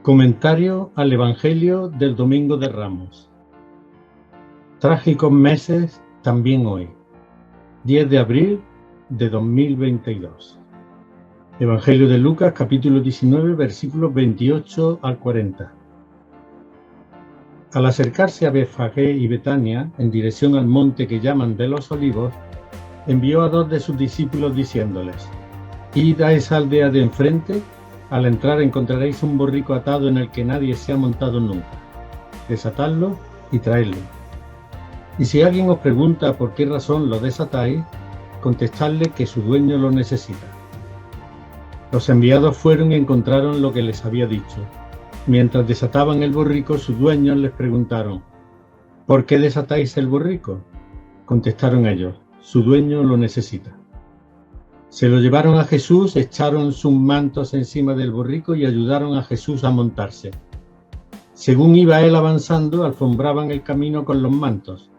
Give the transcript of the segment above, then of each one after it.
Comentario al Evangelio del Domingo de Ramos. Trágicos meses también hoy, 10 de abril de 2022. Evangelio de Lucas, capítulo 19, versículos 28 al 40. Al acercarse a Betfagé y Betania, en dirección al monte que llaman de los Olivos, envió a 2 de sus discípulos diciéndoles: Id a esa aldea de enfrente. Al entrar encontraréis un borrico atado en el que nadie se ha montado nunca. Desatadlo y traedlo. Y si alguien os pregunta por qué razón lo desatáis, contestadle que su dueño lo necesita. Los enviados fueron y encontraron lo que les había dicho. Mientras desataban el borrico, sus dueños les preguntaron: ¿por qué desatáis el borrico? Contestaron ellos: su dueño lo necesita. Se lo llevaron a Jesús, echaron sus mantos encima del borrico y ayudaron a Jesús a montarse. Según iba él avanzando, alfombraban el camino con los mantos.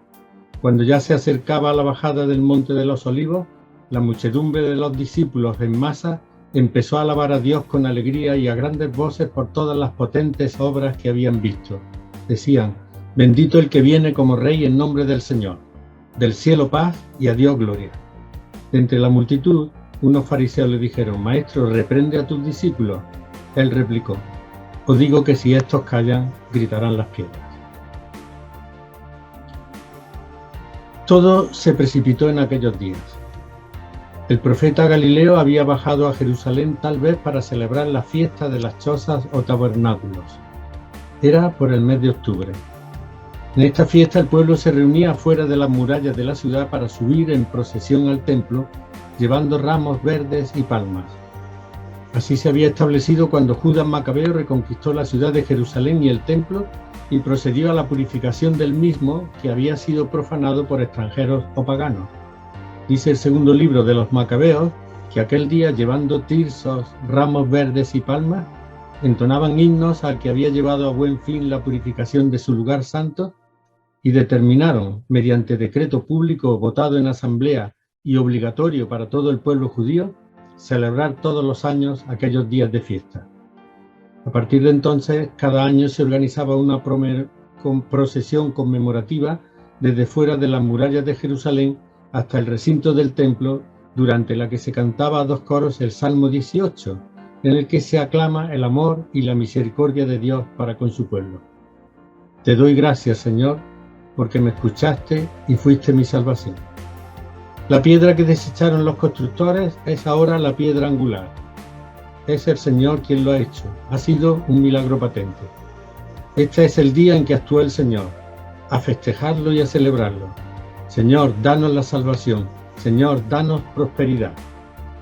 Cuando ya se acercaba a la bajada del monte de los Olivos, la muchedumbre de los discípulos en masa empezó a alabar a Dios con alegría y a grandes voces por todas las potentes obras que habían visto. Decían: bendito el que viene como Rey en nombre del Señor. Del cielo paz y a Dios gloria. De entre la multitud, unos fariseos le dijeron: Maestro, reprende a tus discípulos. Él replicó: os digo que si estos callan, gritarán las piedras. Todo se precipitó en aquellos días. El profeta Galileo había bajado a Jerusalén tal vez para celebrar la fiesta de las chozas o tabernáculos. Era por el mes de octubre. En esta fiesta el pueblo se reunía fuera de las murallas de la ciudad para subir en procesión al templo, llevando ramos verdes y palmas. Así se había establecido cuando Judas Macabeo reconquistó la ciudad de Jerusalén y el templo y procedió a la purificación del mismo, que había sido profanado por extranjeros o paganos. Dice el segundo libro de los Macabeos que aquel día, llevando tirsos, ramos verdes y palmas, entonaban himnos al que había llevado a buen fin la purificación de su lugar santo, y determinaron, mediante decreto público votado en asamblea y obligatorio para todo el pueblo judío, celebrar todos los años aquellos días de fiesta. A partir de entonces, cada año se organizaba una procesión conmemorativa desde fuera de las murallas de Jerusalén hasta el recinto del templo, durante la que se cantaba a 2 coros el Salmo 18, en el que se aclama el amor y la misericordia de Dios para con su pueblo. Te doy gracias, Señor, porque me escuchaste y fuiste mi salvación. La piedra que desecharon los constructores es ahora la piedra angular. Es el Señor quien lo ha hecho. Ha sido un milagro patente. Este es el día en que actuó el Señor. A festejarlo y a celebrarlo. Señor, danos la salvación. Señor, danos prosperidad.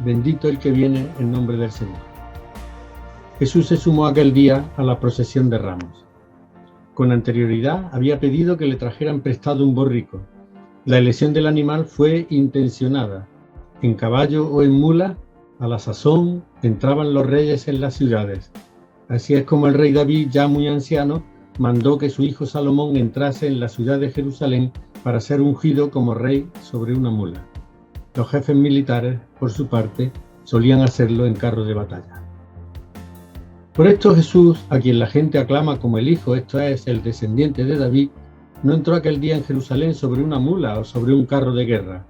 Bendito el que viene en nombre del Señor. Jesús se sumó aquel día a la procesión de Ramos. Con anterioridad había pedido que le trajeran prestado un borrico. La elección del animal fue intencionada. En caballo o en mula, a la sazón, entraban los reyes en las ciudades. Así es como el rey David, ya muy anciano, mandó que su hijo Salomón entrase en la ciudad de Jerusalén para ser ungido como rey sobre una mula. Los jefes militares, por su parte, solían hacerlo en carros de batalla. Por esto Jesús, a quien la gente aclama como el Hijo, esto es, el descendiente de David, no entró aquel día en Jerusalén sobre una mula o sobre un carro de guerra.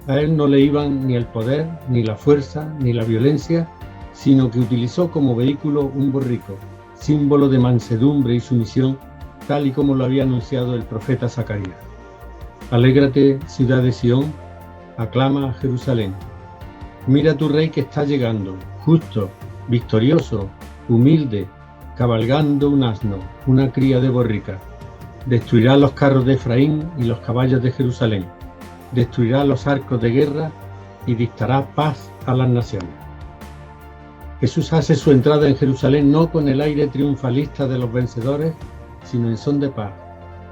A él no le iban ni el poder, ni la fuerza, ni la violencia, sino que utilizó como vehículo un borrico, símbolo de mansedumbre y sumisión, tal y como lo había anunciado el profeta Zacarías. Alégrate, ciudad de Sión, aclama a Jerusalén. Mira tu rey que está llegando, justo, victorioso, humilde, cabalgando un asno, una cría de borrica. Destruirá los carros de Efraín y los caballos de Jerusalén. Destruirá los arcos de guerra y dictará paz a las naciones. Jesús hace su entrada en Jerusalén no con el aire triunfalista de los vencedores, sino en son de paz,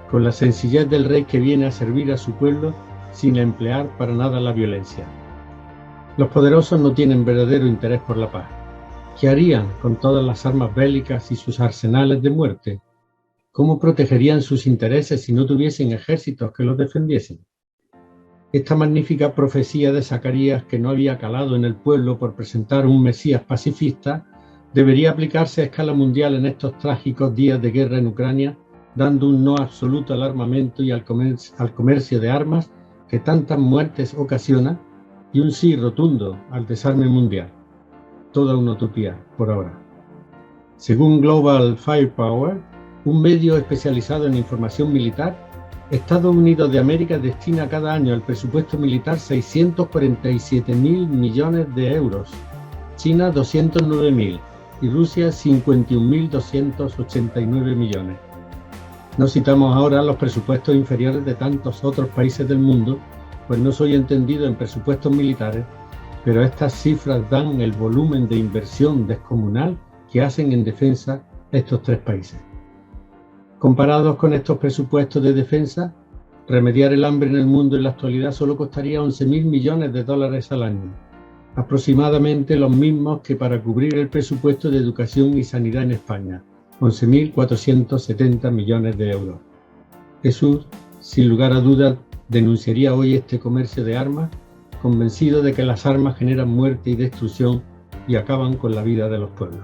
con la sencillez del rey que viene a servir a su pueblo sin emplear para nada la violencia. Los poderosos no tienen verdadero interés por la paz. ¿Qué harían con todas las armas bélicas y sus arsenales de muerte? ¿Cómo protegerían sus intereses si no tuviesen ejércitos que los defendiesen? Esta magnífica profecía de Zacarías, que no había calado en el pueblo por presentar un Mesías pacifista, debería aplicarse a escala mundial en estos trágicos días de guerra en Ucrania, dando un no absoluto al armamento y al comercio de armas que tantas muertes ocasiona, y un sí rotundo al desarme mundial. Toda una utopía, por ahora. Según Global Firepower, un medio especializado en información militar, Estados Unidos de América destina cada año al presupuesto militar 647.000 millones de euros, China 209.000 y Rusia 51.289 millones. No citamos ahora los presupuestos inferiores de tantos otros países del mundo, pues no soy entendido en presupuestos militares, pero estas cifras dan el volumen de inversión descomunal que hacen en defensa estos tres países. Comparados con estos presupuestos de defensa, remediar el hambre en el mundo en la actualidad solo costaría 11.000 millones de dólares al año, aproximadamente los mismos que para cubrir el presupuesto de educación y sanidad en España, 11.470 millones de euros. Jesús, sin lugar a dudas, denunciaría hoy este comercio de armas, convencido de que las armas generan muerte y destrucción y acaban con la vida de los pueblos.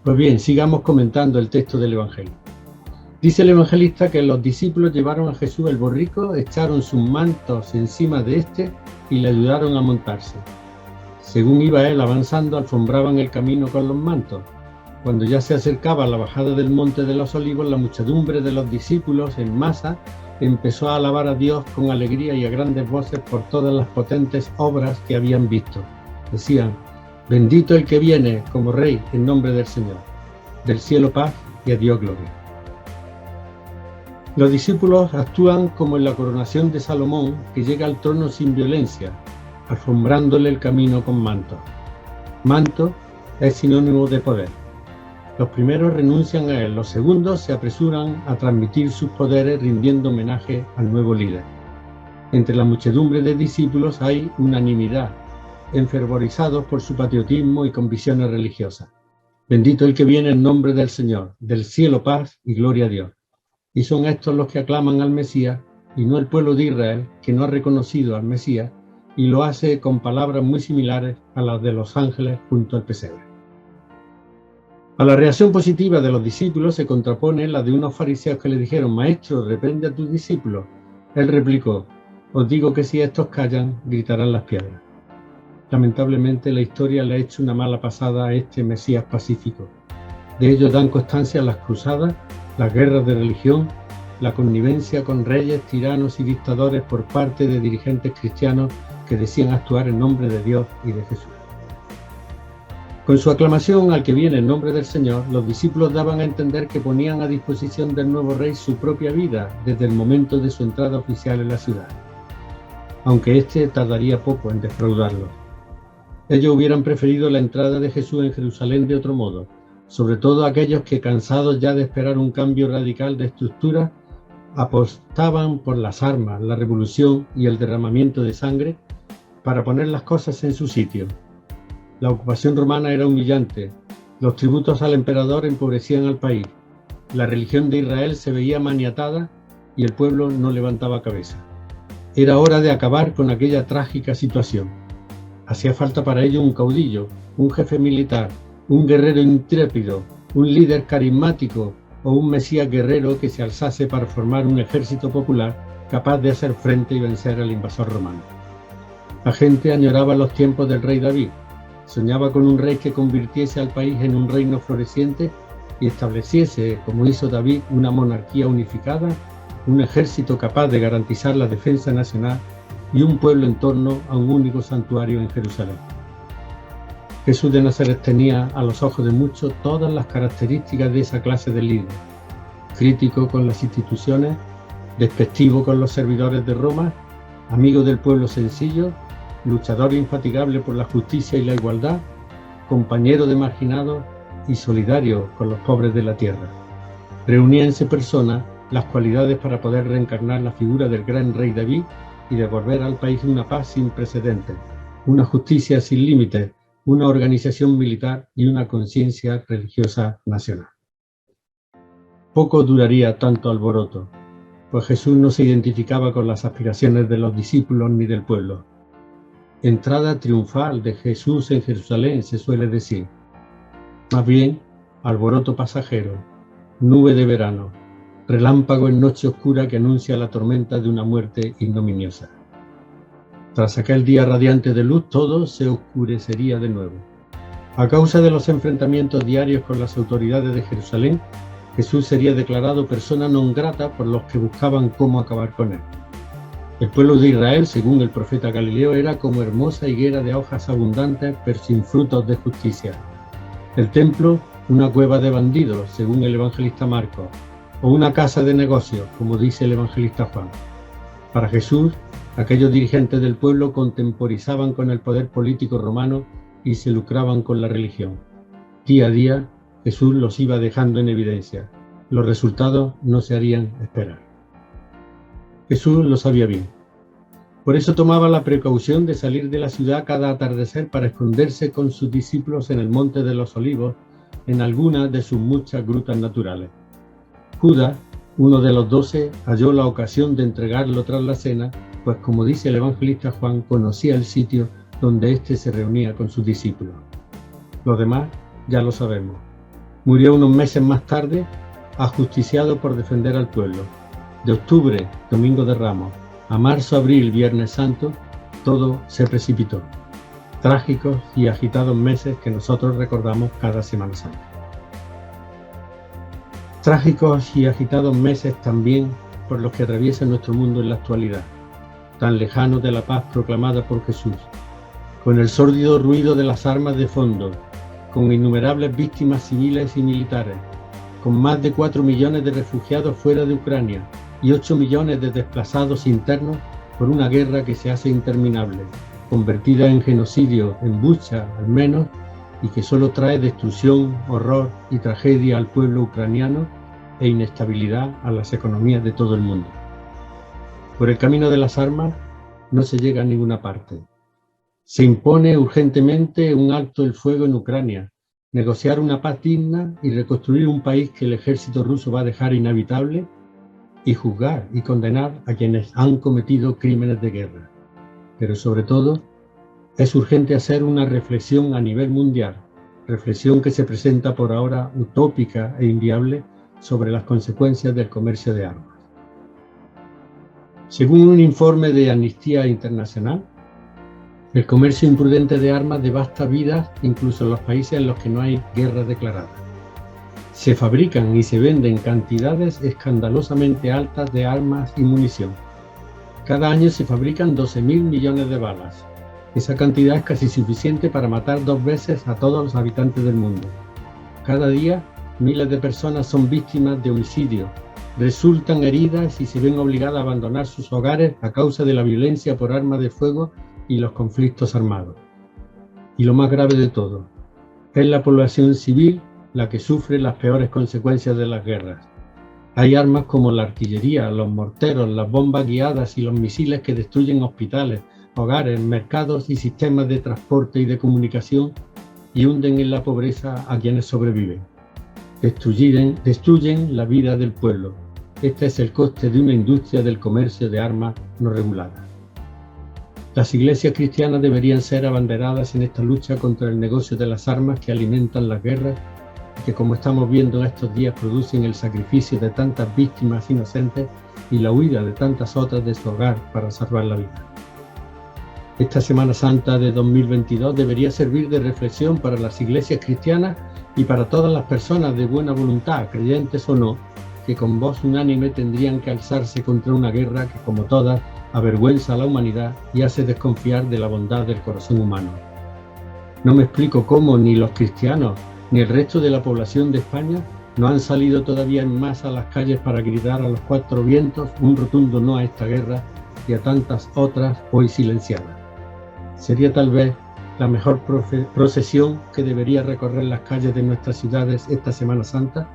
Pues bien, sigamos comentando el texto del Evangelio. Dice el evangelista que los discípulos llevaron a Jesús el borrico, echaron sus mantos encima de éste y le ayudaron a montarse. Según iba él avanzando, alfombraban el camino con los mantos. Cuando ya se acercaba a la bajada del monte de los olivos, la muchedumbre de los discípulos en masa empezó a alabar a Dios con alegría y a grandes voces por todas las potentes obras que habían visto. Decían: bendito el que viene como Rey en nombre del Señor. Del cielo paz y a Dios gloria. Los discípulos actúan como en la coronación de Salomón, que llega al trono sin violencia, alfombrándole el camino con manto. Manto es sinónimo de poder. Los primeros renuncian a él, los segundos se apresuran a transmitir sus poderes rindiendo homenaje al nuevo líder. Entre la muchedumbre de discípulos hay unanimidad, enfervorizados por su patriotismo y convicciones religiosas. Bendito el que viene en nombre del Señor, del cielo paz y gloria a Dios. Y son estos los que aclaman al Mesías, y no el pueblo de Israel, que no ha reconocido al Mesías, y lo hace con palabras muy similares a las de los ángeles junto al pesebre. A la reacción positiva de los discípulos se contrapone la de unos fariseos que le dijeron: Maestro, reprende a tus discípulos. Él replicó: Os digo que si estos callan, gritarán las piedras. Lamentablemente la historia le ha hecho una mala pasada a este Mesías pacífico. De ello dan constancia las cruzadas, las guerras de religión, la connivencia con reyes, tiranos y dictadores por parte de dirigentes cristianos que decían actuar en nombre de Dios y de Jesús. Con su aclamación al que viene en nombre del Señor, los discípulos daban a entender que ponían a disposición del nuevo rey su propia vida desde el momento de su entrada oficial en la ciudad, aunque éste tardaría poco en defraudarlos. Ellos hubieran preferido la entrada de Jesús en Jerusalén de otro modo, sobre todo aquellos que, cansados ya de esperar un cambio radical de estructura, apostaban por las armas, la revolución y el derramamiento de sangre para poner las cosas en su sitio. La ocupación romana era humillante, los tributos al emperador empobrecían al país, la religión de Israel se veía maniatada y el pueblo no levantaba cabeza. Era hora de acabar con aquella trágica situación. Hacía falta para ello un caudillo, un jefe militar, un guerrero intrépido, un líder carismático o un Mesías guerrero que se alzase para formar un ejército popular capaz de hacer frente y vencer al invasor romano. La gente añoraba los tiempos del rey David, soñaba con un rey que convirtiese al país en un reino floreciente y estableciese, como hizo David, una monarquía unificada, un ejército capaz de garantizar la defensa nacional y un pueblo en torno a un único santuario en Jerusalén. Jesús de Nazaret tenía, a los ojos de muchos, todas las características de esa clase de líder: crítico con las instituciones, despectivo con los servidores de Roma, amigo del pueblo sencillo, luchador infatigable por la justicia y la igualdad, compañero de marginados y solidario con los pobres de la tierra. Reunía en su persona las cualidades para poder reencarnar la figura del gran rey David y devolver al país una paz sin precedentes, una justicia sin límites, una organización militar y una conciencia religiosa nacional. Poco duraría tanto alboroto, pues Jesús no se identificaba con las aspiraciones de los discípulos ni del pueblo. Entrada triunfal de Jesús en Jerusalén, se suele decir. Más bien, alboroto pasajero, nube de verano, relámpago en noche oscura que anuncia la tormenta de una muerte ignominiosa. Tras aquel día radiante de luz, todo se oscurecería de nuevo. A causa de los enfrentamientos diarios con las autoridades de Jerusalén, Jesús sería declarado persona non grata por los que buscaban cómo acabar con él. El pueblo de Israel, según el profeta Galileo, era como hermosa higuera de hojas abundantes, pero sin frutos de justicia. El templo, una cueva de bandidos, según el evangelista Marcos, o una casa de negocios, como dice el evangelista Juan. Para Jesús, aquellos dirigentes del pueblo contemporizaban con el poder político romano y se lucraban con la religión. Día a día, Jesús los iba dejando en evidencia. Los resultados no se harían esperar. Jesús lo sabía bien. Por eso tomaba la precaución de salir de la ciudad cada atardecer para esconderse con sus discípulos en el Monte de los Olivos, en alguna de sus muchas grutas naturales. Judas, uno de los 12, halló la ocasión de entregarlo tras la cena, pues como dice el evangelista Juan, conocía el sitio donde éste se reunía con sus discípulos. Lo demás ya lo sabemos. Murió unos meses más tarde, ajusticiado por defender al pueblo. De octubre, Domingo de Ramos, a marzo, abril, Viernes Santo, todo se precipitó. Trágicos y agitados meses que nosotros recordamos cada Semana Santa. Trágicos y agitados meses también por los que atraviesa nuestro mundo en la actualidad, tan lejano de la paz proclamada por Jesús, con el sórdido ruido de las armas de fondo, con innumerables víctimas civiles y militares, con más de 4 millones de refugiados fuera de Ucrania y 8 millones de desplazados internos por una guerra que se hace interminable, convertida en genocidio en Bucha al menos, y que solo trae destrucción, horror y tragedia al pueblo ucraniano e inestabilidad a las economías de todo el mundo. Por el camino de las armas no se llega a ninguna parte. Se impone urgentemente un alto el fuego en Ucrania, negociar una paz digna y reconstruir un país que el ejército ruso va a dejar inhabitable, y juzgar y condenar a quienes han cometido crímenes de guerra. Pero sobre todo, es urgente hacer una reflexión a nivel mundial, reflexión que se presenta por ahora utópica e inviable sobre las consecuencias del comercio de armas. Según un informe de Amnistía Internacional, el comercio imprudente de armas devasta vidas incluso en los países en los que no hay guerra declarada. Se fabrican y se venden cantidades escandalosamente altas de armas y munición. Cada año se fabrican 12.000 millones de balas. Esa cantidad es casi suficiente para matar 2 veces a todos los habitantes del mundo. Cada día, miles de personas son víctimas de homicidio, resultan heridas y se ven obligadas a abandonar sus hogares a causa de la violencia por armas de fuego y los conflictos armados. Y lo más grave de todo, es la población civil la que sufre las peores consecuencias de las guerras. Hay armas como la artillería, los morteros, las bombas guiadas y los misiles que destruyen hospitales, hogares, mercados y sistemas de transporte y de comunicación y hunden en la pobreza a quienes sobreviven. Destruyen la vida del pueblo. Este es el coste de una industria del comercio de armas no regulada. Las iglesias cristianas deberían ser abanderadas en esta lucha contra el negocio de las armas que alimentan las guerras y que, como estamos viendo en estos días, producen el sacrificio de tantas víctimas inocentes y la huida de tantas otras de su hogar para salvar la vida. Esta Semana Santa de 2022 debería servir de reflexión para las iglesias cristianas y para todas las personas de buena voluntad, creyentes o no, que con voz unánime tendrían que alzarse contra una guerra que, como todas, avergüenza a la humanidad y hace desconfiar de la bondad del corazón humano. No me explico cómo ni los cristianos ni el resto de la población de España no han salido todavía en masa a las calles para gritar a los 4 vientos un rotundo no a esta guerra y a tantas otras hoy silenciadas. Sería tal vez la mejor procesión que debería recorrer las calles de nuestras ciudades esta Semana Santa,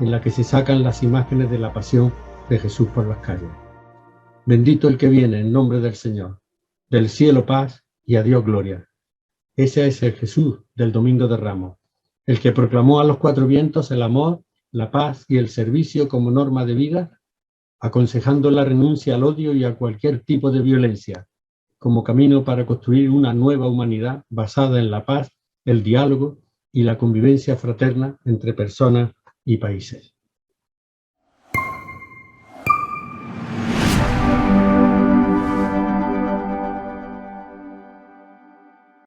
en la que se sacan las imágenes de la pasión de Jesús por las calles. Bendito el que viene en nombre del Señor. Del cielo paz y a Dios gloria. Ese es el Jesús del Domingo de Ramos, el que proclamó a los 4 vientos el amor, la paz y el servicio como norma de vida, aconsejando la renuncia al odio y a cualquier tipo de violencia, como camino para construir una nueva humanidad basada en la paz, el diálogo y la convivencia fraterna entre personas y países.